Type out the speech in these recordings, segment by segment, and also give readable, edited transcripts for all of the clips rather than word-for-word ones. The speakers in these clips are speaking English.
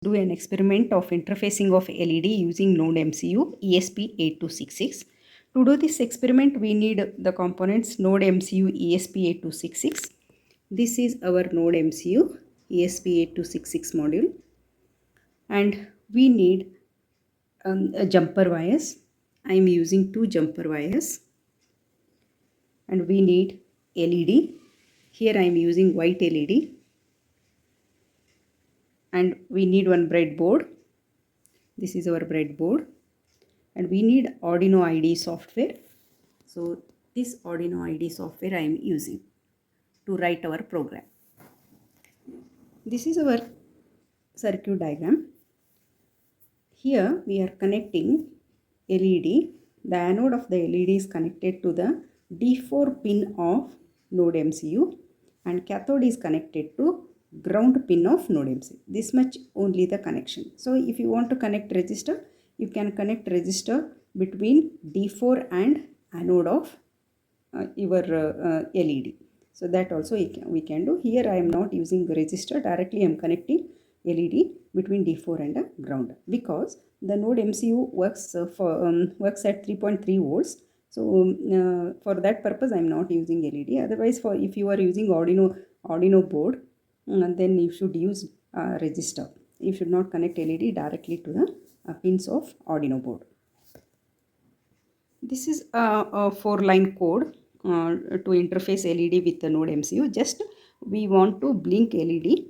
Do an experiment of interfacing of LED using Nodemcu ESP8266. To do this experiment, we need the components Nodemcu ESP8266. This is our Nodemcu ESP8266 module, and we need a jumper wires. I am using 2 jumper wires, and we need LED. Here I am using white LED, and we need one breadboard. This is our breadboard, and we need Arduino IDE software. So this Arduino IDE software I am using to write our program. This is our circuit diagram. Here we are connecting LED. The anode of the LED is connected to the D4 pin of Nodemcu, and cathode is connected to ground pin of Nodemcu. This much only the connection. So if you want to connect resistor, you can connect resistor between D4 and anode of your LED. So that also we can do. Here I am not using the resistor. Directly I am connecting LED between D4 and ground, because the Nodemcu works works at 3.3 volts. So for that purpose I am not using LED. Otherwise, for if you are using Arduino board, then you should use resistor. You should not connect LED directly to the pins of Arduino board. This is a 4-line code to interface LED with the Nodemcu. Just we want to blink LED.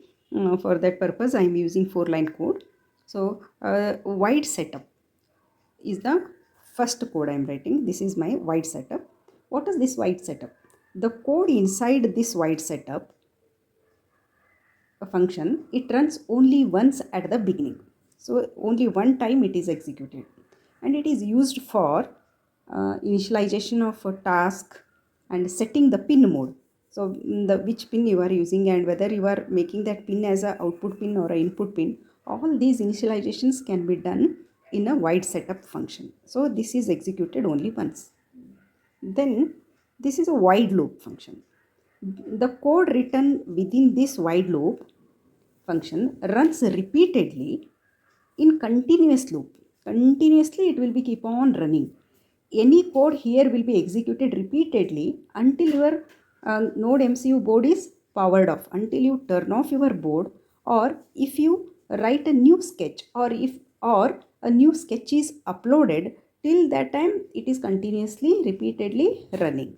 For that purpose I am using 4-line code. So wide setup is the first code I am writing. This is my wide setup. What is this wide setup? The code inside this wide setup function, it runs only once at the beginning. So only one time it is executed, and it is used for initialization of a task and setting the pin mode. So which pin you are using and whether you are making that pin as a output pin or a input pin, all these initializations can be done in a wide setup function. So this is executed only once. Then this is a wide loop function. The code written within this wide loop function runs repeatedly in continuous loop. Continuously it will be keep on running. Any code here will be executed repeatedly until your Nodemcu board is powered off, until you turn off your board, or if you write a new sketch, or a new sketch is uploaded. Till that time it is continuously repeatedly running.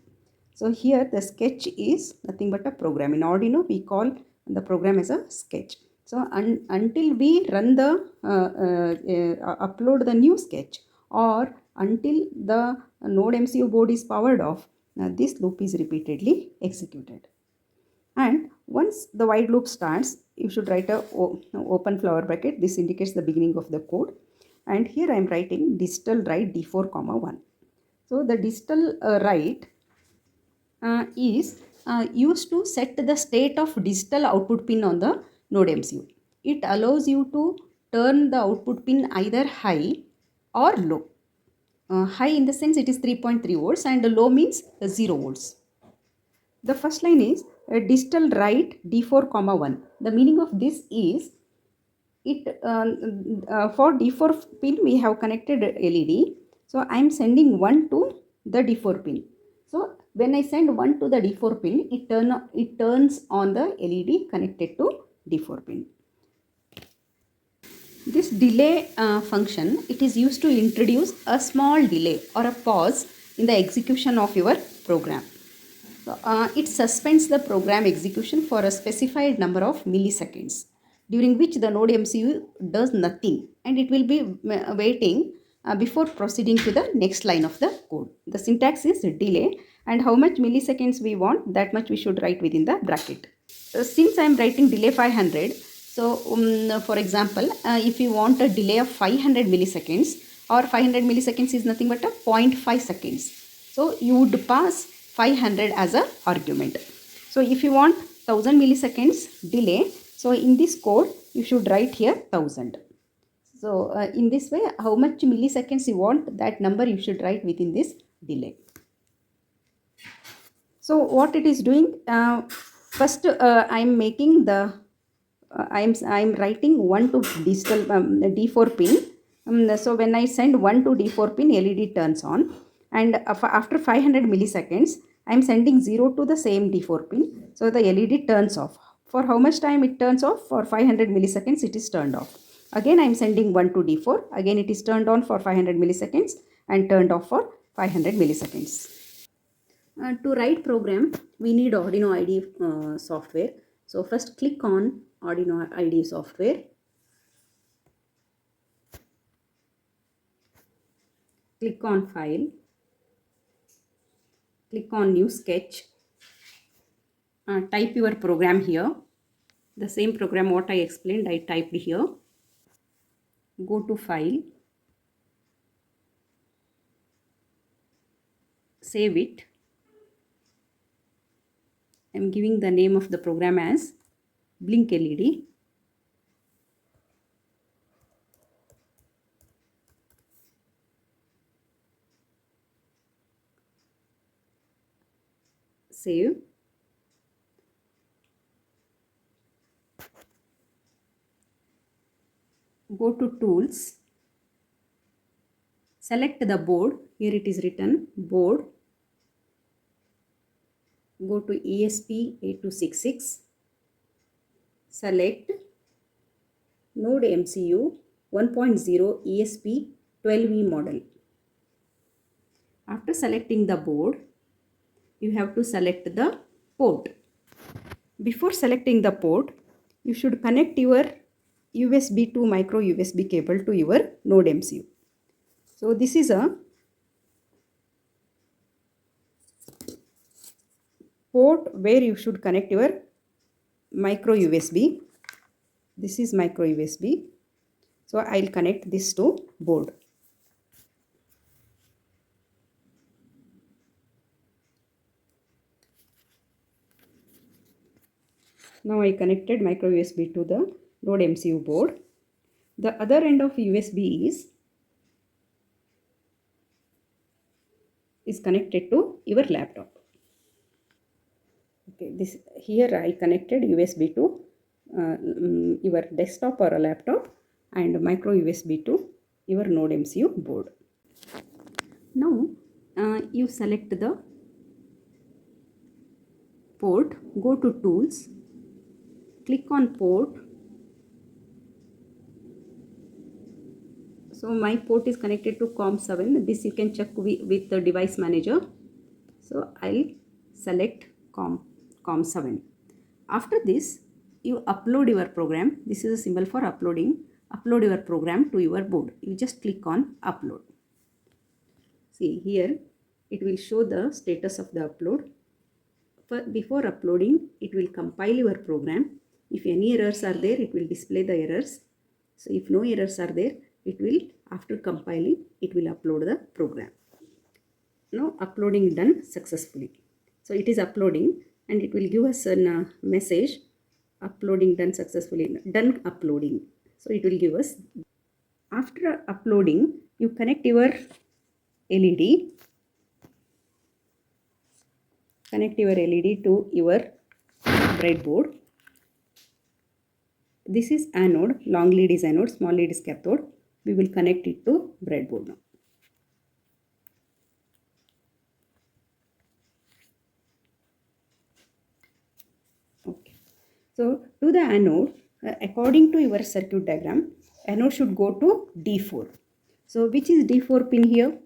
So here the sketch is nothing but a program. In Arduino we call the program as a sketch. So until we run the upload the new sketch, or until the Nodemcu board is powered off, this loop is repeatedly executed. And once the while loop starts, you should write a open flower bracket. This indicates the beginning of the code. And here I am writing digital write D4, 1. So the digital write is used to set the state of digital output pin on the Nodemcu. It allows you to turn the output pin either high or low. High in the sense it is 3.3 volts, and low means 0 volts. The first line is digital write D4, 1. The meaning of this is, it for D4 pin we have connected LED. So I am sending 1 to the D4 pin. So when I send 1 to the D4 pin, it turns on the LED connected to D4 pin. This delay function, it is used to introduce a small delay or a pause in the execution of your program. So, it suspends the program execution for a specified number of milliseconds, during which the Nodemcu does nothing, and it will be waiting before proceeding to the next line of the code. The syntax is delay, and how much milliseconds we want, that much we should write within the bracket. Since I am writing delay 500, so for example, if you want a delay of 500 milliseconds, or 500 milliseconds is nothing but a 0.5 seconds. So you would pass 500 as a argument. So if you want 1000 milliseconds delay, so in this code you should write here 1000. So in this way, how much milliseconds you want, that number you should write within this delay. So what it is doing, first I am making the I'm writing 1 to digital D4 pin. So when I send 1 to D4 pin, LED turns on, and after 500 milliseconds, I'm sending 0 to the same D4 pin, so the LED turns off. For how much time it turns off? For 500 milliseconds, it is turned off. Again, I'm sending 1 to D4. Again, it is turned on for 500 milliseconds and turned off for 500 milliseconds. To write program, we need Arduino IDE software. So first click on Arduino IDE software. Click on File. Click on New Sketch. Type your program here. The same program what I explained, I typed here. Go to File. Save it. I am giving the name of the program as Blink LED. Save. Go to Tools. Select the board. Here it is written board. Go to ESP8266. Select Nodemcu 1.0 ESP12E model. After selecting the board, you have to select the port. Before selecting the port, you should connect your USB to micro USB cable to your Nodemcu. So this is a port where you should connect your micro USB. This is micro USB. So I'll connect this to board. Now I connected micro USB to the Nodemcu board. The other end of USB is connected to your laptop. Okay, this here I connected USB to your desktop or a laptop, and micro USB to your Nodemcu board. Now you select the port, go to Tools, click on Port. So my port is connected to COM7. This you can check with the device manager. So I'll select COM7. After this, you upload your program. This is a symbol for uploading. Upload your program to your board. You just click on Upload. See here, it will show the status of the upload. Before uploading, it will compile your program. If any errors are there, it will display the errors. So if no errors are there, it will, after compiling, it will upload the program. Now uploading done successfully. So it is uploading and it will give us a message, uploading done successfully, done uploading. So it will give us. After uploading, you connect your LED. Connect your LED to your breadboard. This is anode, long lead is anode, small lead is cathode. We will connect it to breadboard now. Okay. So to the anode, according to your circuit diagram, anode should go to D4. So which is D4 pin here?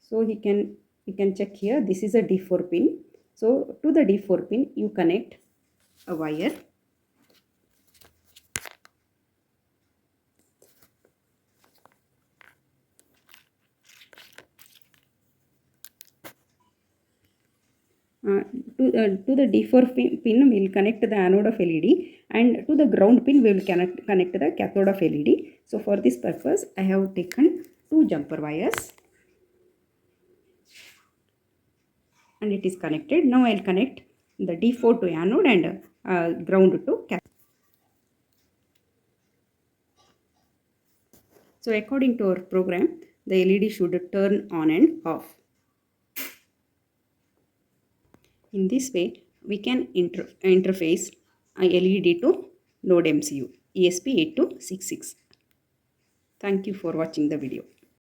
So you can check here. This is a D4 pin. So to the D4 pin, you connect a wire. To the D4 pin we will connect the anode of LED, and to the ground pin we will connect the cathode of LED. So for this purpose I have taken two jumper wires and it is connected. Now I will connect the D4 to anode and ground to cathode. So according to our program, the LED should turn on and off. In this way, we can interface LED to Nodemcu ESP8266. Thank you for watching the video.